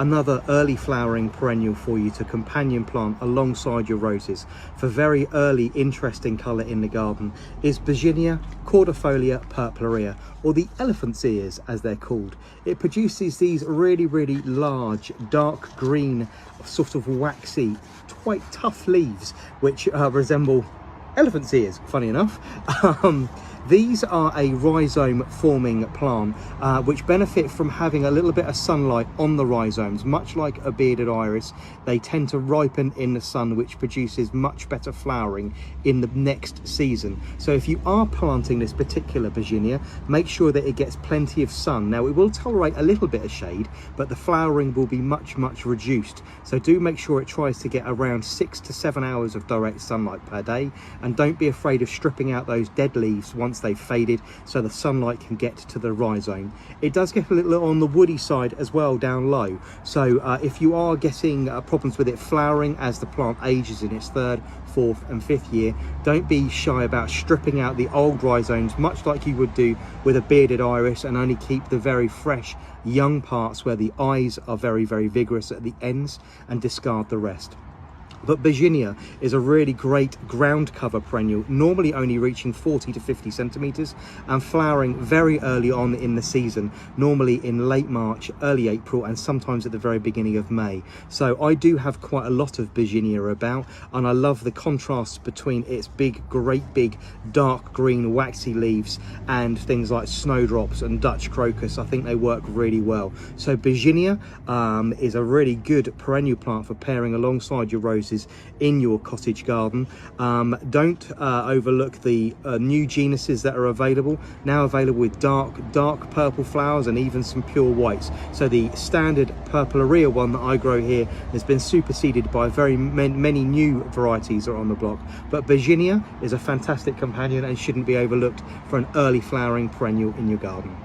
another early flowering perennial for you to companion plant alongside your roses for very early interesting colour in the garden is Bergenia cordifolia purpurea, or the elephant's ears as they're called. It produces these really large dark green sort of waxy, quite tough leaves which resemble elephant's ears, funny enough. These are a rhizome forming plant which benefit from having a little bit of sunlight on the rhizomes. Much like a bearded iris, they tend to ripen in the sun, which produces much better flowering in the next season. So if you are planting this particular Bergenia, make sure that it gets plenty of sun. Now it will tolerate a little bit of shade, but the flowering will be much reduced. So do make sure it tries to get around 6 to 7 hours of direct sunlight per day, and don't be afraid of stripping out those dead leaves once they've faded so the sunlight can get to the rhizome. It does get a little on the woody side as well down low, so if you are getting problems with it flowering as the plant ages in its 3rd, 4th and 5th year, don't be shy about stripping out the old rhizomes, much like you would do with a bearded iris, and only keep the very fresh young parts where the eyes are very vigorous at the ends, and discard the rest. But Bergenia is a really great ground cover perennial, normally only reaching 40 to 50 centimetres and flowering very early on in the season, normally in late March, early April, and sometimes at the very beginning of May. So I do have quite a lot of Bergenia about, and I love the contrast between its great big dark green waxy leaves and things like snowdrops and Dutch crocus. I think they work really well. So Bergenia is a really good perennial plant for pairing alongside your roses in your cottage garden. Don't overlook the new genuses that are available with dark purple flowers and even some pure whites. So the standard Purpurea one that I grow here has been superseded by many new varieties that are on the block, but Bergenia is a fantastic companion and shouldn't be overlooked for an early flowering perennial in your garden.